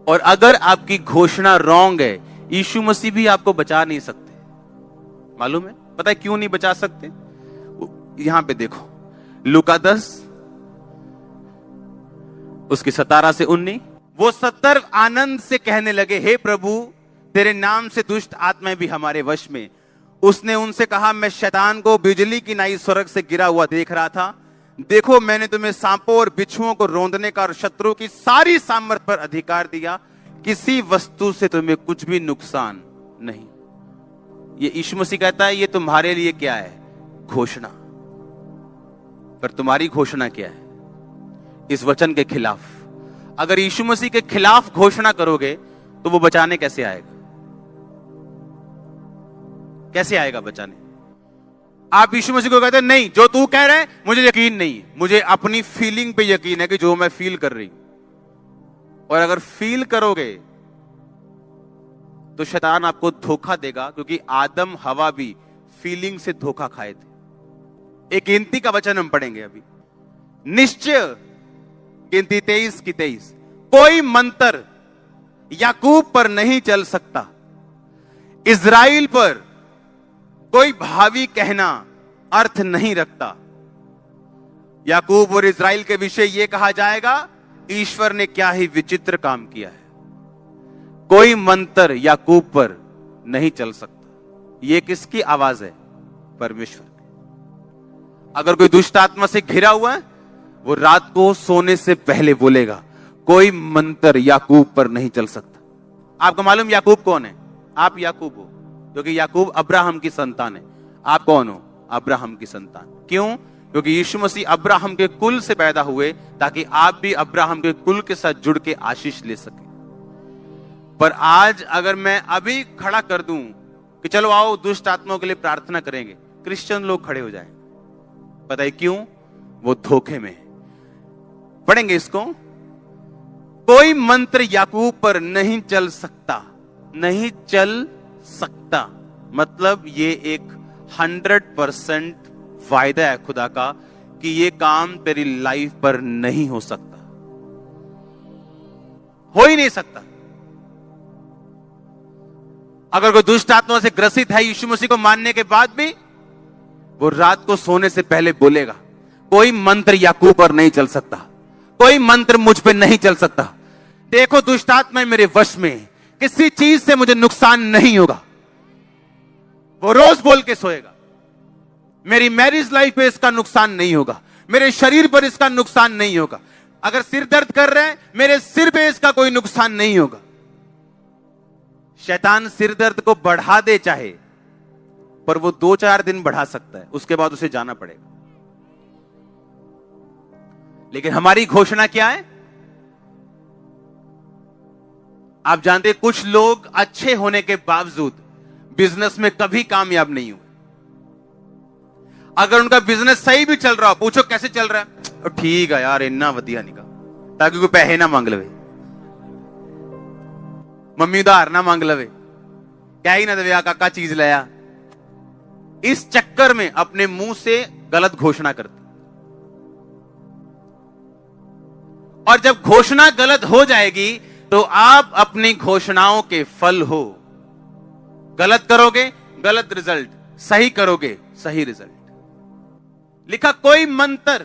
और अगर आपकी घोषणा रॉन्ग है, यीशु मसीह भी आपको बचा नहीं सकते। मालूम है? पता है क्यों नहीं बचा सकते? यहां पे देखो, लूका 10 उसकी 17 से 19। वो 70 आनंद से कहने लगे, हे प्रभु, तेरे नाम से दुष्ट आत्माएं भी हमारे वश में। उसने उनसे कहा, मैं शैतान को बिजली की नाई स्वर्ग से गिरा हुआ देख रहा था। देखो, मैंने तुम्हें सांपों और बिच्छुओं को रौंदने का और शत्रु की सारी सामर्थ पर अधिकार दिया। किसी वस्तु से तुम्हें कुछ भी नुकसान नहीं। ये यीशु मसीह कहता है, ये तुम्हारे लिए क्या है? घोषणा। पर तुम्हारी घोषणा क्या है? इस वचन के खिलाफ। अगर यीशु मसीह के खिलाफ घोषणा करोगे तो वो बचाने कैसे आएगा? कैसे आएगा बचाने? आप यीशु मसीह को कहते हैं, नहीं, जो तू कह रहा है मुझे यकीन नहीं है, मुझे अपनी फीलिंग पे यकीन है कि जो मैं फील कर रही हूं। और अगर फील करोगे तो शैतान आपको धोखा देगा, क्योंकि आदम हवा भी फीलिंग से धोखा खाए थे। एक गिनती का वचन हम पढ़ेंगे अभी, निश्चय, गिनती 23 की 23। कोई मंत्र याकूब पर नहीं चल सकता, इज़राइल पर कोई भावी कहना अर्थ नहीं रखता। याकूब और इज़राइल के विषय यह कहा जाएगा, ईश्वर ने क्या ही विचित्र काम किया है। कोई मंत्र याकूब पर नहीं चल सकता। यह किसकी आवाज है? परमेश्वर की। अगर कोई दुष्ट आत्मा से घिरा हुआ है, वो रात को सोने से पहले बोलेगा, कोई मंत्र याकूब पर नहीं चल सकता। आपको मालूम याकूब कौन है? आप याकूब हो, क्योंकि याकूब अब्राहम की संतान है। आप कौन हो? अब्राहम की संतान। क्यों? क्योंकि यीशु मसीह अब्राहम के कुल से पैदा हुए, ताकि आप भी अब्राहम के कुल के साथ जुड़ के आशीष ले सके। पर आज अगर मैं अभी खड़ा कर दूं कि चलो आओ दुष्ट आत्माओं के लिए प्रार्थना करेंगे, क्रिश्चियन लोग खड़े हो जाएंगे। पता है क्यों? वो धोखे में है। पढ़ेंगे इसको। कोई मंत्र याकूब पर नहीं चल सकता। नहीं चल सकता मतलब ये एक 100% वायदा है खुदा का कि ये काम तेरी लाइफ पर नहीं हो सकता, हो ही नहीं सकता। अगर कोई दुष्ट आत्मा से ग्रसित है, यीशु मसीह को मानने के बाद भी वो रात को सोने से पहले बोलेगा, कोई मंत्र याकूब पर नहीं चल सकता, कोई मंत्र मुझ पे नहीं चल सकता। देखो दुष्ट आत्मा मेरे वश में, किसी चीज से मुझे नुकसान नहीं होगा। वो रोज बोल के सोएगा, मेरी मैरिज लाइफ पे इसका नुकसान नहीं होगा, मेरे शरीर पर इसका नुकसान नहीं होगा। अगर सिर दर्द कर रहे हैं, मेरे सिर पे इसका कोई नुकसान नहीं होगा। शैतान सिर दर्द को बढ़ा दे चाहे, पर वो 2-4 दिन बढ़ा सकता है, उसके बाद उसे जाना पड़ेगा। लेकिन हमारी घोषणा क्या है? आप जानते हैं कुछ लोग अच्छे होने के बावजूद बिजनेस में कभी कामयाब नहीं हुए। अगर उनका बिजनेस सही भी चल रहा हो, पूछो कैसे चल रहा है, ठीक है यार, इन्ना वधिया निका, ताकि कोई पैसे ना मांग लवे, मम्मी उधार ना मांग लवे, क्या ही ना दे काका चीज लाया। इस चक्कर में अपने मुंह से गलत घोषणा करते, और जब घोषणा गलत हो जाएगी तो आप अपनी घोषणाओं के फल हो। गलत करोगे गलत रिजल्ट, सही करोगे सही रिजल्ट। लिखा कोई मंत्र,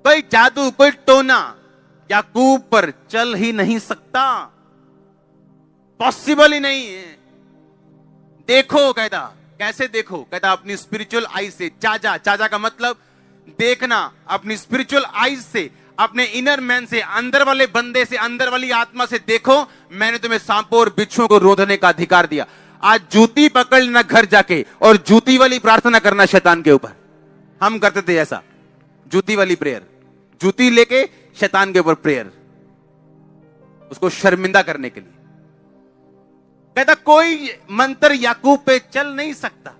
कोई जादू, कोई टोना याकूब पर चल ही नहीं सकता, पॉसिबल ही नहीं है। देखो कहता, कैसे देखो? कहता अपनी स्पिरिचुअल आई से। चाचा, चाचा का मतलब देखना, अपनी स्पिरिचुअल आईज से, अपने इनर मैन से, अंदर वाले बंदे से, अंदर वाली आत्मा से देखो, मैंने तुम्हें सांपों और बिच्छुओं को रोधने का अधिकार दिया। आज जूती पकड़ लेना घर जाके और जूती वाली प्रार्थना करना शैतान के ऊपर। हम करते थे ऐसा, जूती वाली प्रेयर, जूती लेके शैतान के ऊपर प्रेयर, उसको शर्मिंदा करने के लिए। कहता कोई मंत्र याकूब पे चल नहीं सकता।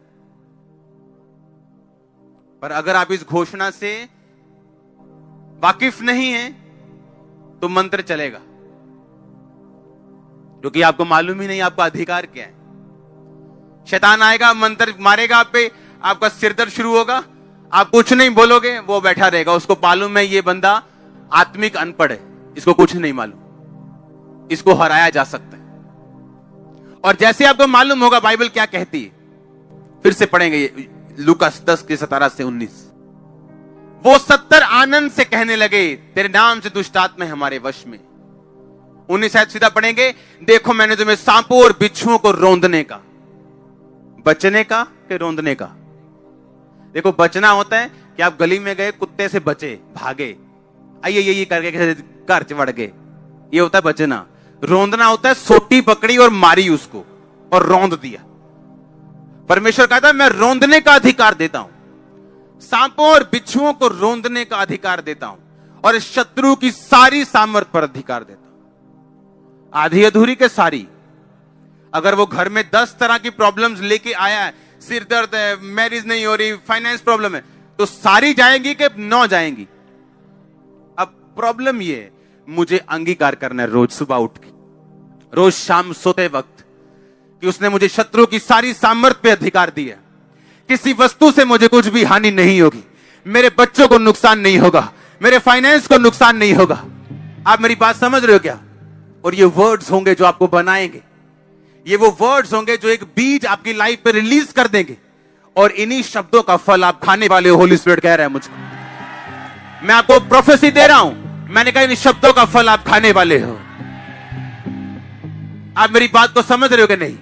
पर अगर आप इस घोषणा से वाकिफ नहीं है तो मंत्र चलेगा, क्योंकि आपको मालूम ही नहीं आपका अधिकार क्या है। शैतान आएगा, मंत्र मारेगा आप पे, आपका सिर दर्द शुरू होगा, आप कुछ नहीं बोलोगे, वो बैठा रहेगा। उसको मालूम है ये बंदा आत्मिक अनपढ़ है, इसको कुछ नहीं मालूम, इसको हराया जा सकता है। और जैसे आपको मालूम होगा बाइबल क्या कहती है, फिर से पढ़ेंगे लूका 10 के 17 से 19। वो 70 आनंद से कहने लगे, तेरे नाम से दुष्ट आत्मा हमारे वश में। 19 शायद सीधा पढ़ेंगे, देखो मैंने तुम्हें सांपों और बिच्छुओं को रौंदने का, बचने का कि रौंदने का। देखो बचना होता है कि आप गली में गए, कुत्ते से बचे, भागे, आइए ये करके घर चढ़ गए, ये होता है बचना। रौंदना होता है सोटी पकड़ी और मारी उसको और रौंद दिया। परमेश्वर कहता है मैं रौंदने का अधिकार देता हूं, सांपों और बिच्छुओं को रौंदने का अधिकार देता हूं, और शत्रु की सारी सामर्थ पर अधिकार देता हूं। आधी अधूरी के सारी। अगर वो घर में 10 तरह की प्रॉब्लम्स लेके आया है, सिर दर्द है, मैरिज नहीं हो रही, फाइनेंस प्रॉब्लम है, तो सारी जाएंगी कि 9 जाएंगी? अब प्रॉब्लम ये है, मुझे अंगीकार करना है रोज सुबह उठ के, रोज शाम सोते वक्त, कि उसने मुझे शत्रु की सारी सामर्थ पे अधिकार दिया। किसी वस्तु से मुझे कुछ भी हानि नहीं होगी, मेरे बच्चों को नुकसान नहीं होगा, मेरे फाइनेंस को नुकसान नहीं होगा। आप मेरी बात समझ रहे हो क्या? और ये वर्ड्स होंगे जो आपको बनाएंगे, ये वो वर्ड्स होंगे जो एक बीज आपकी लाइफ पे रिलीज कर देंगे, और इन्हीं शब्दों का फल आप खाने वाले हो। होली स्पिरिट कह रहा है मुझको, मैं आपको प्रोफेसी दे रहा हूं, मैंने कहा इन शब्दों का फल आप खाने वाले हो। आप मेरी बात को समझ रहे हो कि नहीं?